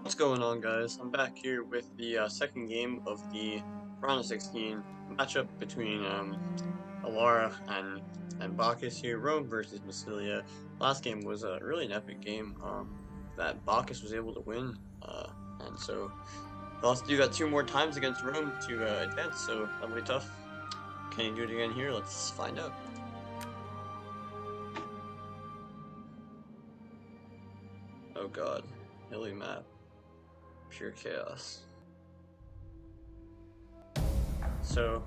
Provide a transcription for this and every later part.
What's going on, guys? I'm back here with the second game of the round of 16 matchup between Allarih and Bachus here. Rome versus Massilia. Last game was really an epic game that Bachus was able to win, and so they'll have to do that 2 more times against Rome to advance. So that'll be tough. Can you do it again here? Let's find out. Oh God, hilly map. Pure chaos. So,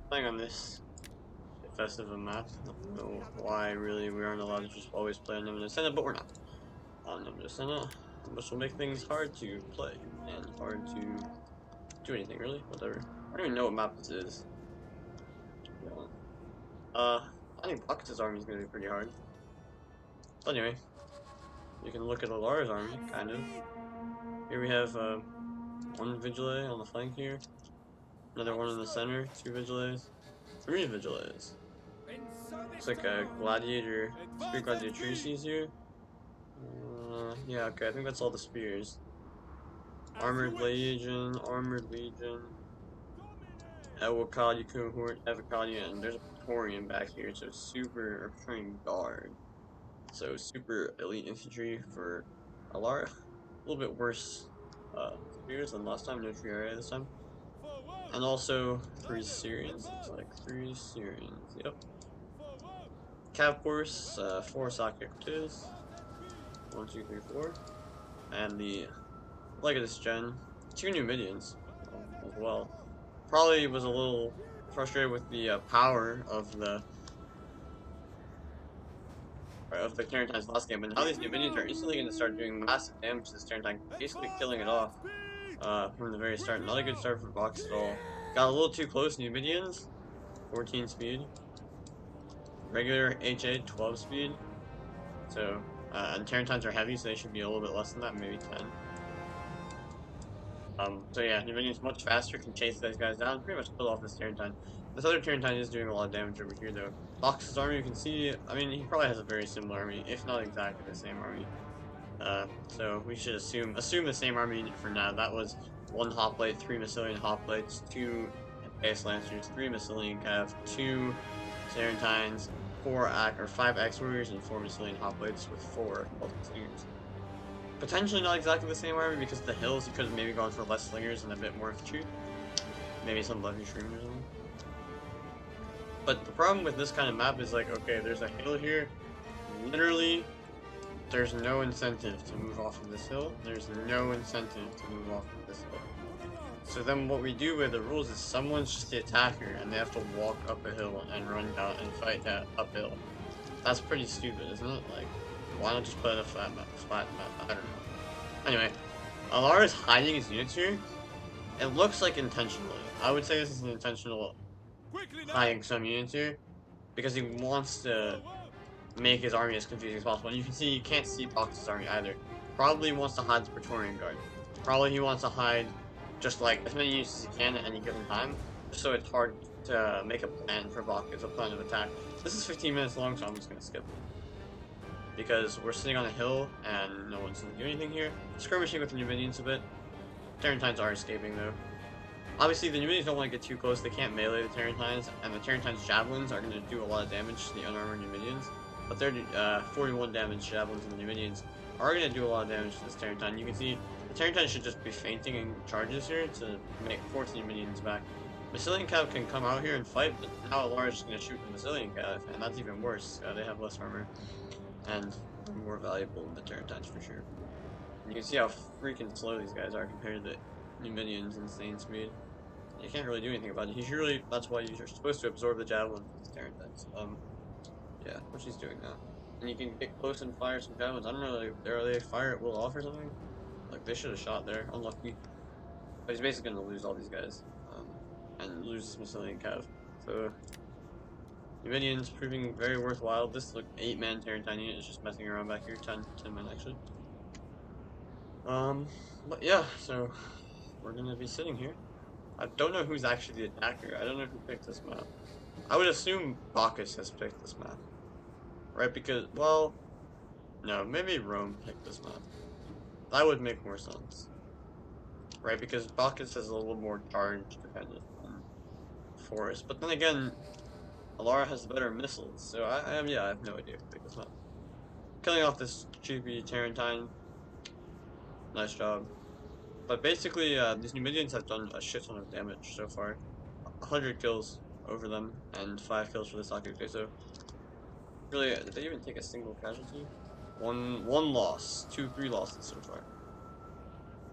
playing on this festive a map. I don't know why really we aren't allowed to just always play on Limited Senna, but we're not. On Limited Senna, which will make things hard to play and hard to do anything really. Whatever. I don't even know what map this is. I think Bachus' army is gonna be pretty hard. But anyway, you can look at Allarih's army, kind of. Here we have one Vigile on the flank here. Another one in the center, 2 Vigiles, 3 Vigiles. Looks like a gladiator, 3 gladiatrices here. Yeah, okay, I think that's all the spears. Armored Legion, Evocadian, and there's a Praetorian back here, so super, guard. So super elite infantry for Allarih. A little bit worse spears than last time, no ChR this time. And also 3 Syrians, looks like 3 Syrians, yep. Cav Force, 4 Socrates, 1, 2, 3, 4. And the Legatus Gen, 2 Numidians as well. Probably was a little frustrated with the power of the Tarentines last game, but now these Numidians are instantly going to start doing massive damage to this Tarentine, basically killing it off from the very start. Not a good start for Bachus at all. Got a little too close, Numidians, 14 speed. Regular HA, 12 speed. So, and Tarentines are heavy, so they should be a little bit less than that, maybe 10. So yeah, Numidian's much faster, can chase those guys down, pretty much kill off this Tarentine. This other Tarentine is doing a lot of damage over here, though. Bachus' army, you can see, I mean, he probably has a very similar army, if not exactly the same army. So we should assume the same army unit for now. That was 1 hoplite, 3 Massilian hoplites, 2 base lancers, 3 Massilian cav, 2 Tarentines, 5 X warriors, and 4 Massilian hoplites with 4 slingers. Potentially not exactly the same army because of the hills. You could have maybe gone for less slingers and a bit more infantry. Maybe some levy streamers or something. But the problem with this kind of map is like, okay, there's a hill here. Literally, there's no incentive to move off of this hill. There's no incentive to move off of this hill. So then what we do with the rules is someone's just the attacker and they have to walk up a hill and run down and fight that uphill. That's pretty stupid, isn't it? Like, why not just put a flat map? I don't know. Anyway, Allarih is hiding his units here. It looks like intentionally. I would say this is an intentional hiding some units here because he wants to make his army as confusing as possible. And you can see you can't see Bachus' army either. Probably wants to hide the Praetorian Guard. Probably he wants to hide just like as many units as he can at any given time, just so it's hard to make a plan for Bachus, a plan of attack. This is 15 minutes long, so I'm just gonna skip it. Because we're sitting on a hill and no one's gonna do anything here. Skirmishing with the Numidians a bit. Tarentines are escaping though. Obviously the Numidians don't want to get too close, they can't melee the Tarentines, and the Tarentines' javelins are gonna do a lot of damage to the unarmored Numidians. But their 41 damage javelins in the Numidians are gonna do a lot of damage to this Tarentine. You can see the Tarentine should just be fainting in charges here to force the Numidians back. Massilian cav can come out here and fight, but now Allarih is just gonna shoot the Massilian cav, and that's even worse. They have less armor. And more valuable than the Tarentines for sure. And you can see how freaking slow these guys are compared to the Numidians' insane speed. You can't really do anything about it. That's why you're supposed to absorb the javelin from the Tarentines. Yeah, which he's doing now. And you can get close and fire some javelins. I don't know, like, are they fire at will off or something? Like, they should have shot there. Unlucky. But he's basically gonna lose all these guys. And lose this Massilian cav. So, Numidians proving very worthwhile. This 8-man Tarentine unit is just messing around back here. 10 men actually. But yeah, so we're gonna be sitting here. I don't know who's actually the attacker. I don't know who picked this map. I would assume Bachus has picked this map, right? Because, well, no, maybe Rome picked this map. That would make more sense, right? Because Bacchus is a little more charge dependent on forest. But then again, Allarih has better missiles, so yeah, I have no idea if it's not. Killing off this cheapy Tarantine, nice job. But basically, these Numidians have done a shit ton of damage so far. 100 kills over them, and 5 kills for the Sakute, so really, did they even take a single casualty? One loss, 3 losses so far.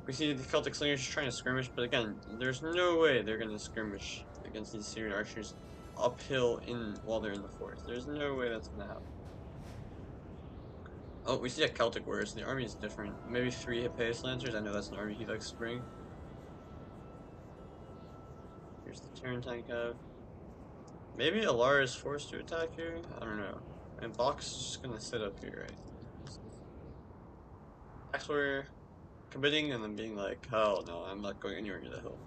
We see the Celtic Slingers just trying to skirmish, but again, there's no way they're gonna skirmish against these Syrian archers uphill while they're in the forest. There's no way that's gonna happen. Oh, we see a Celtic warrior, so the army is different. Maybe 3 Hippeus Lancers, I know that's an army he likes to bring. Here's the Tarantine Cav. Maybe Allarih is forced to attack here? I don't know. And Box is just gonna sit up here, right? Axe warrior committing and then being like, hell no, I'm not going anywhere near the hill.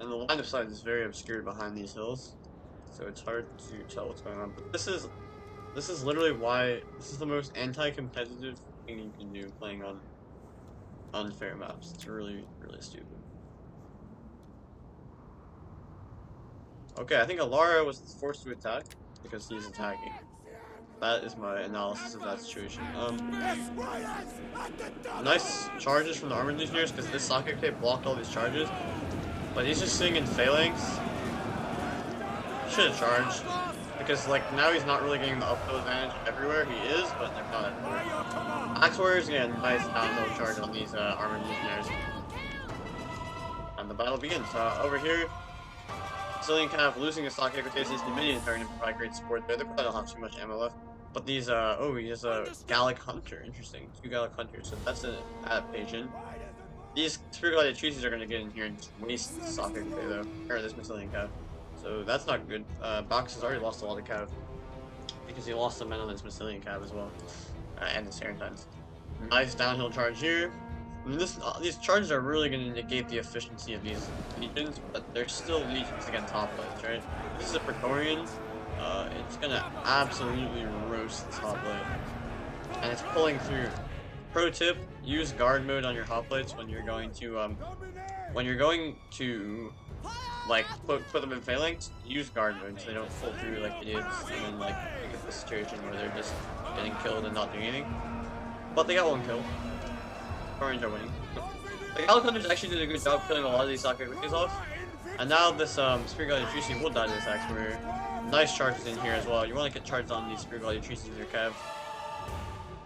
And the line of sight is very obscured behind these hills, so it's hard to tell what's going on. But this is literally why this is the most anti-competitive thing you can do playing on unfair maps. It's really, really stupid. Okay, I think Allarih was forced to attack because he's attacking. That is my analysis of that situation. Nice charges from the Armored Legionnaires because this Sakute blocked all these charges. But he's just sitting in phalanx. Should have charged. Because like now he's not really getting the uphill advantage everywhere. He is, but like not everywhere. Axe Warriors get a nice downhill charge on these Armored Legionnaires. And the battle begins. Over here, Massilia kind of losing his Sakute because these Numidians are going to provide great support there. They probably don't have too much ammo left. But these, oh, he has a Gallic Hunter. Interesting. 2 Gallic Hunters. So that's an adaptation. These Spear Gladiatrices are going to get in here and just waste the Sakute though. Or this Massilia Cav. So that's not good. Bachus has already lost a lot of Cav. Because he lost some men on this Massilia Cav as well. And the Tarantines. Nice downhill charge here. I mean, these charges are really going to negate the efficiency of these legions, but they're still legions against hoplites, right? This is a Praetorian. It's going to absolutely roast this hoplite. And it's pulling through. Pro tip, use guard mode on your hoplites when you're going to like put them in phalanx. Use guard mode so they don't pull through like idiots and then like you get the situation where they're just getting killed and not doing anything. But they got 1 kill. Orange are winning. The Gallic Hunters actually did a good job killing a lot of these Sakute witches off. And now this Spear Gladiatrice will die to this Axe Warrior. Nice charges in here as well. You want to get charged on these Spear Gladiatrices with your Cav.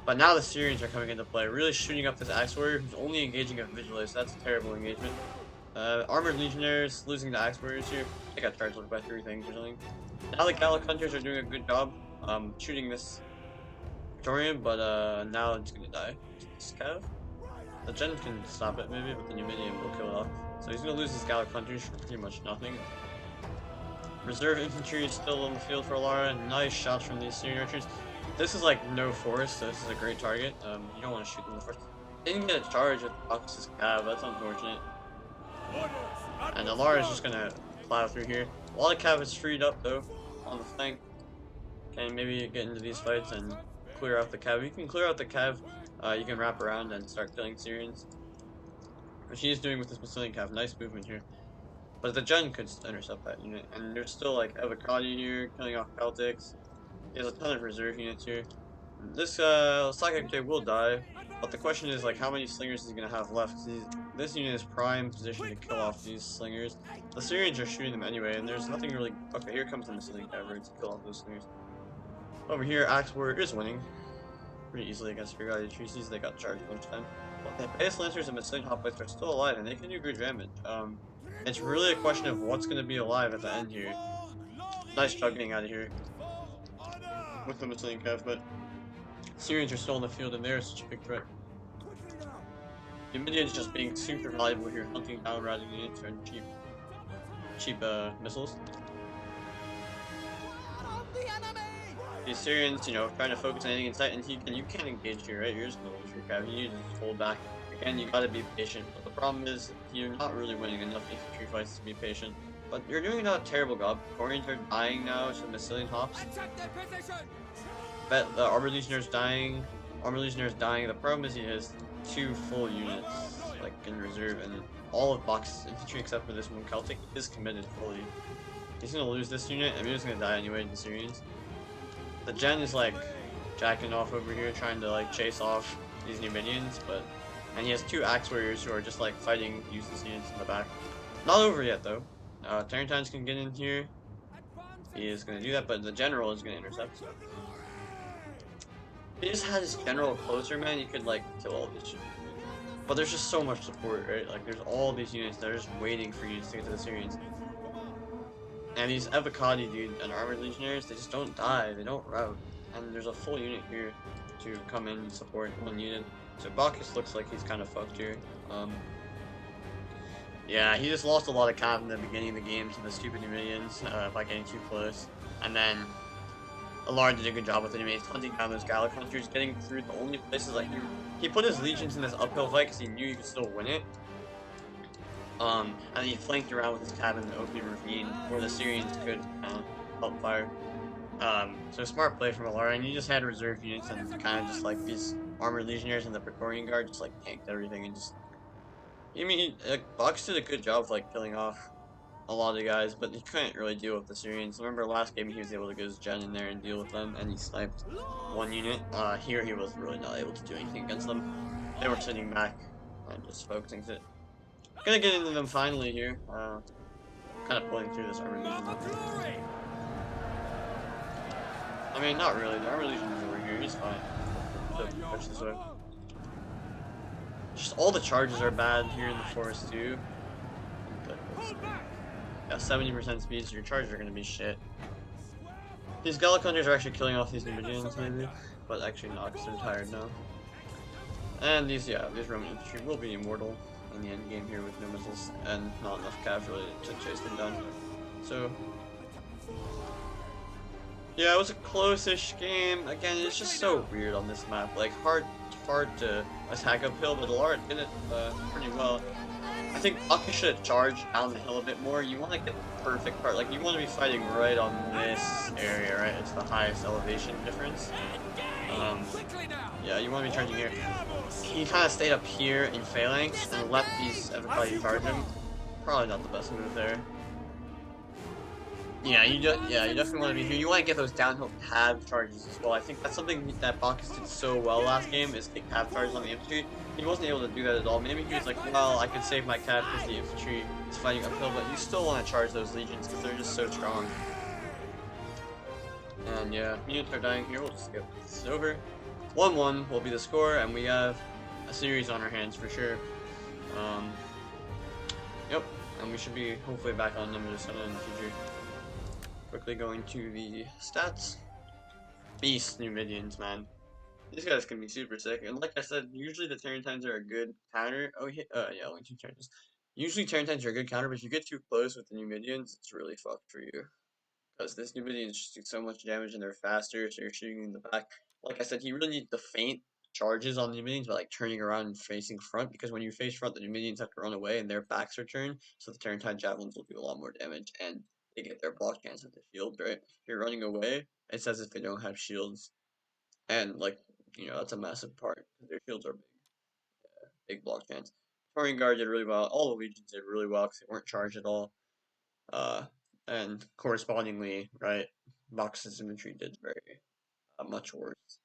But now the Syrians are coming into play, really shooting up this Axe Warrior who's only engaging a Vigilante, so that's a terrible engagement. Armored Legionnaires losing the Axe Warriors here. They got charged by 3 things or something. Now the Gallic Hunters are doing a good job shooting this Praetorian, but now it's gonna die. This Cav. The Gen can stop it maybe, but the Numidian will kill it off. So he's gonna lose his Gallic Hunters for pretty much nothing. Reserve infantry is still on the field for Allarih. Nice shots from these Syrian archers. This is like no forest, so this is a great target. You don't want to shoot them in the forest. Didn't get a charge with Bachus' Cav, that's unfortunate. And Allarih is just gonna plow through here. A lot of Cav is freed up though, on the flank. Can maybe get into these fights and clear out the Cav. You can clear out the Cav, you can wrap around and start killing Syrians. Which he is doing with this Massilia Cav, nice movement here. But the Gen could intercept that unit, and there's still like Avocati here, killing off Celtics. He has a ton of reserve units here. This Sakute will die, but the question is like how many slingers is he gonna have left? This unit is prime position to kill off these slingers. The Syrians are shooting them anyway, and there's nothing really. Okay, here comes the Massilia Cavalry to kill off those slingers. Over here, Axe Warrior is winning pretty easily against Spear Gladiatrices. They got charged a bunch of time. But the Base Lancers and Massilia Hoplites are still alive, and they can do good damage. It's really a question of what's gonna be alive at the end here. Nice job getting out of here with the Massilia Cav, but Syrians are still in the field and they're such a big threat. The Numidians just being super valuable here, hunting down routing units and cheap missiles. The Syrians, you know, trying to focus on anything in sight, and you can't engage here, right? You're just gonna lose your Cav. You need to just hold back. Again, you gotta be patient. But the problem is you're not really winning enough infantry fights to be patient. But you're doing not a terrible job. Koreans are dying now to Massilian hops. Bet the Armored Legionnaires dying. Armor Legionnaire is dying. The problem is he has 2 full units, like, in reserve, and all of Bach's infantry except for this one Celtic is committed fully. He's gonna lose this unit, and he's gonna die anyway in the series. The Gen is, like, jacking off over here, trying to, like, chase off these new minions, but... And he has 2 Axe Warriors who are just, like, fighting useless units in the back. Not over yet, though. Terrantines can get in here. He is gonna do that, but the General is gonna intercept. If he just had his General closer, man, he could, like, kill all these units. But there's just so much support, right? Like, there's all these units that are just waiting for units to get to the Syrians. And these Avocati, dude, and Armored Legionnaires, they just don't die, they don't rout. And there's a full unit here to come in and support when needed. So Bacchus looks like he's kind of fucked here. Yeah, he just lost a lot of cap in the beginning of the game to the stupid minions by getting too close. And then Allarih did a good job with it. He's hunting down those Gallic hunters, getting through the only places like he put his legions in this uphill fight because he knew he could still win it. And he flanked around with his cabin in the opening ravine where the Syrians could help fire. So smart play from Allarih, and he just had reserve units and kind of just like these armored legionnaires and the Praetorian Guard just like tanked everything and just. I mean, Bachus did a good job of like killing off a lot of the guys, but he couldn't really deal with the Syrians. Remember last game he was able to get his gen in there and deal with them, and he sniped one unit. Here he was really not able to do anything against them. They were sitting back and just focusing to. Gonna get into them finally here. Kind of pulling through this armor legion. I mean, not really. The armor legion is over here. He's fine. Push this way. Just all the charges are bad here in the forest too. Yeah, 70% speed, so your charges are gonna be shit. These Gallic hunters are actually killing off these Numidians maybe, but actually not because they're tired now. And these Roman infantry will be immortal in the end game here with no missiles and not enough cav really to chase them down. So yeah, it was a close-ish game. Again, it's just so weird on this map. Like hard to attack uphill, but Allarih did it pretty well. I think Bachus should have charged down the hill a bit more. You want to get the perfect part. Like you want to be fighting right on this area, right? It's the highest elevation difference. Yeah, you want to be charging here. He kind of stayed up here in phalanx and let these everybody charge him. Probably not the best move there. Yeah, you definitely want to be here. You want to get those downhill cav charges as well. I think that's something that Bachus did so well last game, is get cav charges on the infantry. He wasn't able to do that at all. Maybe he was like, well, I can save my cav because the infantry is fighting uphill, but you still want to charge those legions because they're just so strong. And yeah, units are dying here. We'll just get this over. 1-1 will be the score, and we have a series on our hands for sure. Yep, and we should be hopefully back on number 7 in the future. Quickly going to the stats. Beast Numidians, man. These guys can be super sick. And like I said, usually the Terrantines are a good counter. Oh, yeah, only 2 charges. Usually Terrantines are a good counter, but if you get too close with the Numidians, it's really fucked for you. Because this Numidians just do so much damage and they're faster, so you're shooting in the back. Like I said, you really need to feint charges on the Numidians by like turning around and facing front, because when you face front, the Numidians have to run away and their backs are turned, so the Terrantine javelins will do a lot more damage and they get their block chance with the shield, right? If you're running away, it's as if they don't have shields. And like, that's a massive part. Their shields are big block chance. Touring Guard did really well. All the legions did really well because they weren't charged at all. And correspondingly, right, Bachus' infantry did very much worse.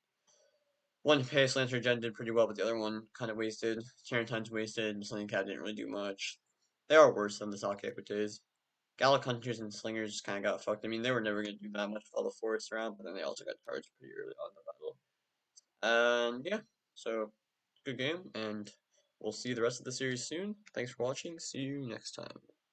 One Pace Lancer Gen did pretty well, but the other one kind of wasted. Tarentine's wasted, and Sling Cat didn't really do much. They are worse than the Sock Equites. Gallic Hunters and Slingers just kind of got fucked. I mean, they were never going to do that much with all the forests around, but then they also got charged pretty early on in the battle. And yeah, so good game, and we'll see the rest of the series soon. Thanks for watching. See you next time.